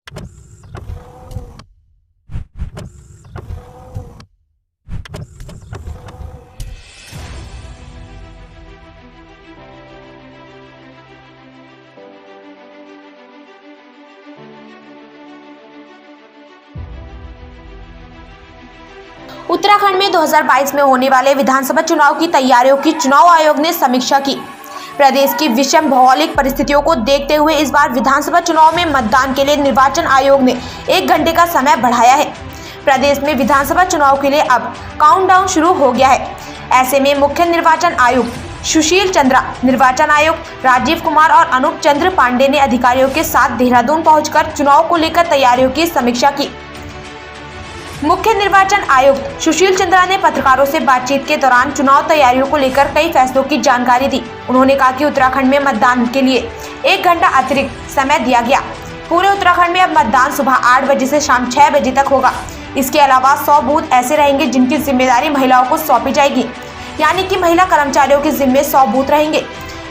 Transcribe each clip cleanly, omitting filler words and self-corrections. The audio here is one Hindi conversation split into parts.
उत्तराखंड में 2022 में होने वाले विधानसभा चुनाव की तैयारियों की चुनाव आयोग ने समीक्षा की। प्रदेश की विषम भौगोलिक परिस्थितियों को देखते हुए इस बार विधानसभा चुनाव में मतदान के लिए निर्वाचन आयोग ने 1 घंटे का समय बढ़ाया है। प्रदेश में विधानसभा चुनाव के लिए अब काउंटडाउन शुरू हो गया है। ऐसे में मुख्य निर्वाचन आयुक्त सुशील चंद्रा, निर्वाचन आयुक्त राजीव कुमार और अनूप चंद्र पांडे ने अधिकारियों के साथ देहरादून पहुंचकर चुनाव को लेकर तैयारियों की समीक्षा की। मुख्य निर्वाचन आयुक्त सुशील चंद्रा ने पत्रकारों से बातचीत के दौरान चुनाव तैयारियों को लेकर कई फैसलों की जानकारी दी। उन्होंने कहा कि उत्तराखंड में मतदान के लिए 1 घंटा अतिरिक्त समय दिया गया। पूरे उत्तराखंड में अब मतदान सुबह 8 बजे से शाम 6 बजे तक होगा। इसके अलावा 100 बूथ ऐसे रहेंगे जिनकी जिम्मेदारी महिलाओं को सौंपी जाएगी, यानी कि महिला कर्मचारियों के जिम्मे 100 बूथ रहेंगे।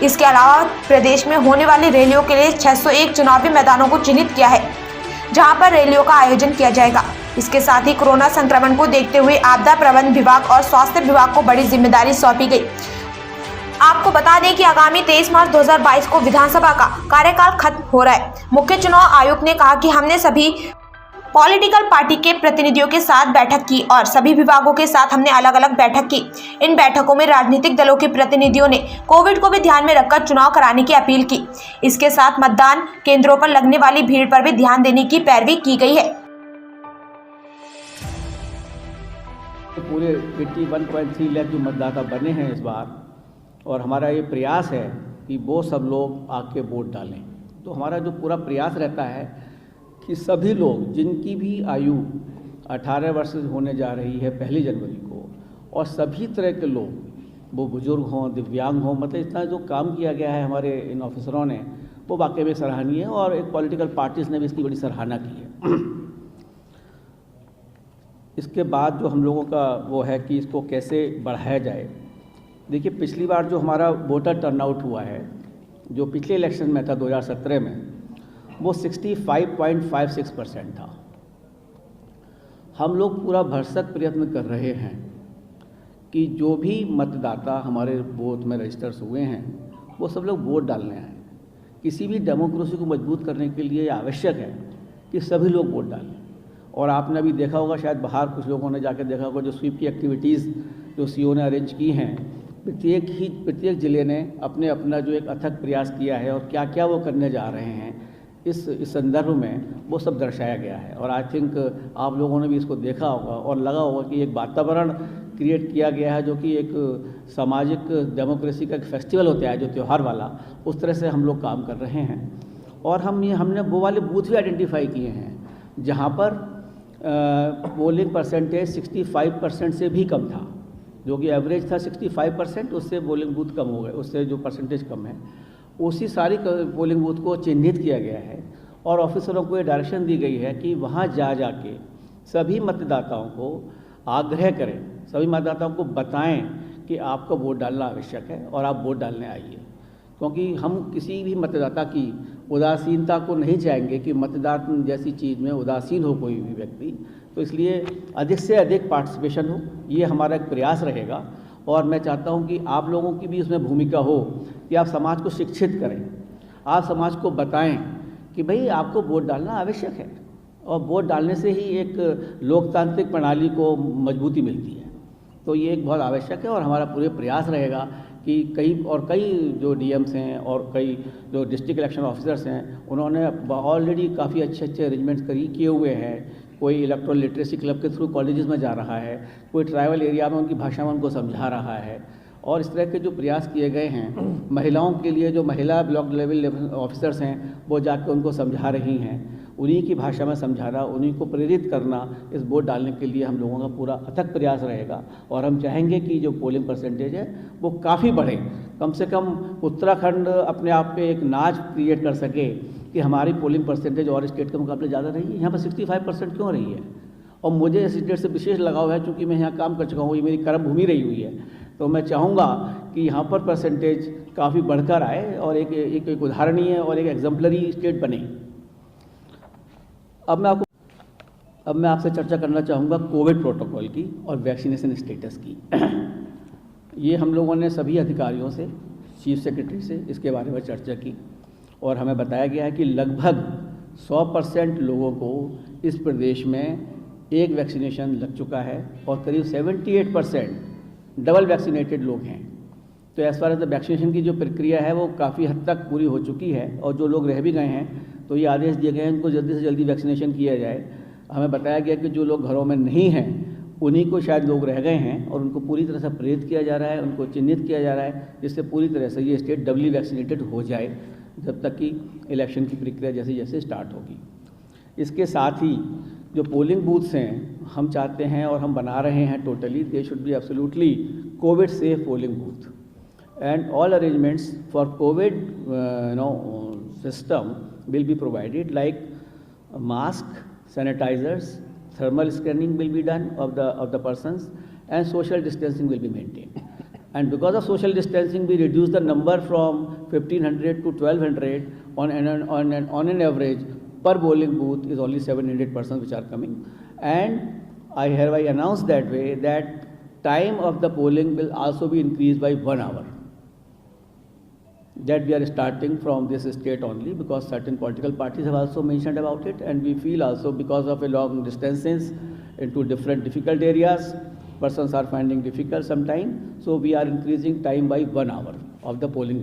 इसके अलावा प्रदेश में होने वाली रैलियों के लिए 601 चुनावी मैदानों को चिन्हित किया है, जहां पर रैलियों का आयोजन किया जाएगा। इसके साथ ही कोरोना संक्रमण को देखते हुए आपदा प्रबंधन विभाग और स्वास्थ्य विभाग को बड़ी जिम्मेदारी सौंपी गई। आपको बता दें कि आगामी 23 मार्च 2022 को विधानसभा का कार्यकाल खत्म हो रहा है। मुख्य चुनाव आयुक्त ने कहा कि हमने सभी पॉलिटिकल पार्टी के प्रतिनिधियों के साथ बैठक की और सभी विभागों के साथ हमने अलग अलग बैठक की। इन बैठकों में राजनीतिक दलों के प्रतिनिधियों ने कोविड को भी ध्यान में रखकर चुनाव कराने की अपील की। इसके साथ मतदान केंद्रों पर लगने वाली भीड़ पर भी ध्यान देने की पैरवी की गई है। पूरे 81.3 लाख जो मतदाता बने हैं इस बार, और हमारा ये प्रयास है कि वो सब लोग आके वोट डालें। तो हमारा जो पूरा प्रयास रहता है कि सभी लोग जिनकी भी आयु 18 वर्ष होने जा रही है 1 जनवरी को, और सभी तरह के लोग, वो बुजुर्ग हों, दिव्यांग हों, मतलब इतना जो काम किया गया है हमारे इन ऑफिसरों ने, वो वाकई में सराहनीय है। और एक पॉलिटिकल पार्टीज़ ने भी इसकी बड़ी सराहना की है। इसके बाद जो हम लोगों का वो है कि इसको कैसे बढ़ाया जाए। देखिए, पिछली बार जो हमारा वोटर टर्नआउट हुआ है, जो पिछले इलेक्शन में था 2017 में, वो 65.56% था। हम लोग पूरा भरसक प्रयत्न कर रहे हैं कि जो भी मतदाता हमारे बूथ में रजिस्टर्स हुए हैं वो सब लोग वोट डालने आए। किसी भी डेमोक्रेसी को मजबूत करने के लिए आवश्यक है कि सभी लोग वोट डालें। और आपने अभी देखा होगा, शायद बाहर कुछ लोगों ने जाकर देखा होगा, जो स्वीप की एक्टिविटीज़ जो सीओ ने अरेंज की हैं, प्रत्येक ज़िले ने अपने अपना जो एक अथक प्रयास किया है और क्या क्या वो करने जा रहे हैं, इस संदर्भ में वो सब दर्शाया गया है। और आई थिंक आप लोगों ने भी इसको देखा होगा और लगा होगा कि एक वातावरण क्रिएट किया गया है जो कि एक सामाजिक डेमोक्रेसी का एक फेस्टिवल होता है, जो त्यौहार वाला, उस तरह से हम लोग काम कर रहे हैं। और हमने वो वाले बूथ भी आइडेंटिफाई किए हैं जहाँ पर पोलिंग परसेंटेज 65% से भी कम था, जो कि एवरेज था 65%, उससे पोलिंग बूथ कम हो गए, उससे जो परसेंटेज कम है, उसी सारी पोलिंग बूथ को चिन्हित किया गया है। और ऑफिसरों को ये डायरेक्शन दी गई है कि वहाँ जाके सभी मतदाताओं को आग्रह करें, सभी मतदाताओं को बताएं कि आपको वोट डालना आवश्यक है और आप वोट डालने आइए। क्योंकि हम किसी भी मतदाता की उदासीनता को नहीं चाहेंगे कि मतदान जैसी चीज़ में उदासीन हो कोई भी व्यक्ति। तो इसलिए अधिक से अधिक पार्टिसिपेशन हो, ये हमारा एक प्रयास रहेगा। और मैं चाहता हूं कि आप लोगों की भी उसमें भूमिका हो कि आप समाज को शिक्षित करें, आप समाज को बताएं कि भाई आपको वोट डालना आवश्यक है, और वोट डालने से ही एक लोकतांत्रिक प्रणाली को मजबूती मिलती है। तो ये एक बहुत आवश्यक है। और हमारा पूरे प्रयास रहेगा कि कई जो डीएम्स हैं और कई जो डिस्ट्रिक्ट इलेक्शन ऑफिसर्स हैं, उन्होंने ऑलरेडी काफ़ी अच्छे अरेंजमेंट्स किए हुए हैं। कोई इलेक्ट्रल लिटरेसी क्लब के थ्रू कॉलेजेस में जा रहा है, कोई ट्राइबल एरिया में उनकी भाषा में उनको समझा रहा है। और इस तरह के जो प्रयास किए गए हैं, महिलाओं के लिए जो महिला ब्लॉक लेवल ऑफिसर्स हैं वो जाकर उनको समझा रही हैं, उन्हीं की भाषा में समझाना, उन्हीं को प्रेरित करना, इस वोट डालने के लिए हम लोगों का पूरा अथक प्रयास रहेगा। और हम चाहेंगे कि जो पोलिंग परसेंटेज है वो काफ़ी बढ़े, कम से कम उत्तराखंड अपने आप पे एक नाज क्रिएट कर सके कि हमारी पोलिंग परसेंटेज और स्टेट के मुकाबले ज़्यादा रही है। यहाँ पर 65% क्यों रही है? और मुझे इस स्टेट से विशेष लगाव है क्योंकि मैं यहाँ काम कर चुका हूँ, ये मेरी कर्म भूमि रही हुई है। तो मैं चाहूँगा कि यहाँ पर परसेंटेज काफ़ी बढ़कर आए और एक उदाहरणीय और एक एग्जाम्पलरी स्टेट बने। अब मैं आपसे चर्चा करना चाहूँगा कोविड प्रोटोकॉल की और वैक्सीनेशन स्टेटस की। ये हम लोगों ने सभी अधिकारियों से, चीफ सेक्रेटरी से इसके बारे में चर्चा की और हमें बताया गया है कि लगभग 100% लोगों को इस प्रदेश में एक वैक्सीनेशन लग चुका है और करीब 78% डबल वैक्सीनेटेड लोग हैं। तो as far as the vaccination की जो प्रक्रिया है वो काफ़ी हद तक पूरी हो चुकी है और जो लोग रह भी गए हैं तो ये आदेश दिए गए हैं उनको जल्दी से जल्दी वैक्सीनेशन किया जाए। हमें बताया गया कि जो लोग घरों में नहीं हैं उन्हीं को शायद लोग रह गए हैं और उनको पूरी तरह से प्रेरित किया जा रहा है, उनको चिन्हित किया जा रहा है, जिससे पूरी तरह से ये स्टेट डबली वैक्सीनेटेड हो जाए जब तक कि इलेक्शन की प्रक्रिया जैसे जैसे स्टार्ट होगी। इसके साथ ही जो पोलिंग बूथ्स हैं हम चाहते हैं और हम बना रहे हैं totally, they should be absolutely Covid safe polling booth and all arrangements for COVID system will be provided, like mask, sanitizers, thermal scanning will be done of the persons, and social distancing will be maintained. And because of social distancing, we reduce the number from 1500 to 1200 on an average per polling booth is only 700 persons which are coming. And I hereby announce that way that time of the polling will also be increased by 1 hour. That we are starting from this state only because certain political parties have also mentioned about it, and we feel also because of a long distances into different difficult areas, persons are finding difficult sometime, so we are increasing time by 1 hour of the polling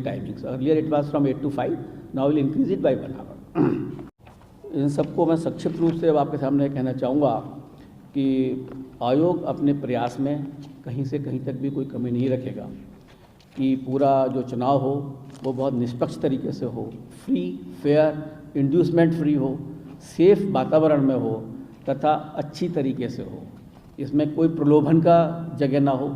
timings. Earlier it was from 8 to 5, now we'll increase it by 1 hour. इन सबको मैं संक्षिप्त रूप से आपके सामने कहना चाहूँगा कि आयोग अपने प्रयास में कहीं से कहीं तक भी कोई कमी नहीं रखेगा कि पूरा जो चुनाव हो वो बहुत निष्पक्ष तरीके से हो, फ्री, फेयर, इंड्यूसमेंट फ्री हो, सेफ वातावरण में हो तथा अच्छी तरीके से हो। इसमें कोई प्रलोभन का जगह ना हो,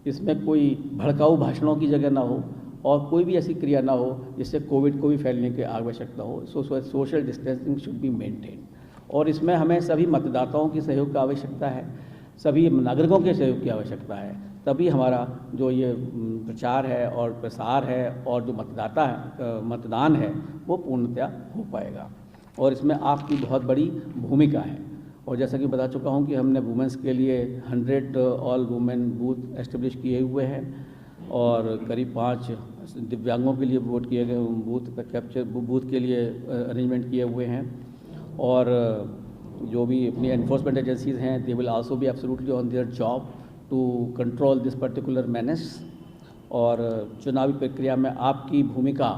इसमें कोई भड़काऊ भाषणों की जगह ना हो और कोई भी ऐसी क्रिया ना हो जिससे कोविड को भी फैलने की आवश्यकता हो। Social distancing should be maintain और इसमें हमें सभी मतदाताओं की सहयोग की आवश्यकता है, सभी नागरिकों के सहयोग की आवश्यकता है, तभी हमारा जो ये प्रचार है और प्रसार है और जो मतदान है वो पूर्णतया हो पाएगा। और इसमें आपकी बहुत बड़ी भूमिका है और जैसा कि बता चुका हूँ कि हमने वुमेंस के लिए 100 ऑल वुमेन बूथ एस्टेब्लिश किए हुए हैं और करीब 5 दिव्यांगों के लिए वोट किए गए बूथ के लिए अरेंजमेंट किए हुए हैं। और जो भी अपनी एनफोर्समेंट एजेंसीज हैं they will also be absolutely on their job to control this particular menace. और चुनावी प्रक्रिया में आपकी भूमिका,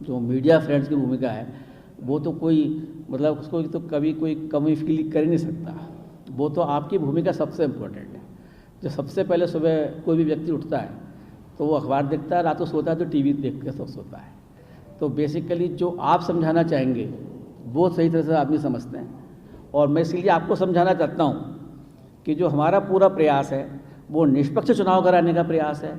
जो मीडिया फ्रेंड्स की भूमिका है, वो तो कोई मतलब उसको तो कभी कोई कमी फील कर ही नहीं सकता। वो तो आपकी भूमिका सबसे इम्पोर्टेंट है। जो सबसे पहले सुबह कोई भी व्यक्ति उठता है तो वो अखबार देखता है, रात को सोता है तो टीवी देख के सोता है। तो बेसिकली जो आप समझाना चाहेंगे वो सही तरह से आदमी समझते हैं और मैं इसीलिए आपको समझाना चाहता हूँ कि जो हमारा पूरा प्रयास है वो निष्पक्ष चुनाव कराने का प्रयास है,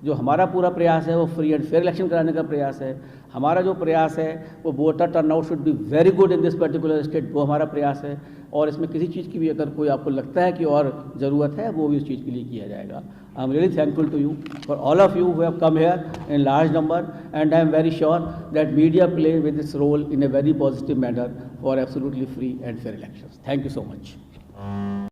जो हमारा पूरा प्रयास है वो फ्री एंड फेयर इलेक्शन कराने का प्रयास है, हमारा जो प्रयास है वो voter turnout should be very good in this particular state, वो हमारा प्रयास है। और इसमें किसी चीज़ की भी अगर कोई आपको लगता है कि और ज़रूरत है वो भी उस चीज़ के लिए किया जाएगा। I am really thankful to you for all of you who have come here in large number and I am very sure that media play with this role in a very positive manner for absolutely free and fair elections. Thank you so much.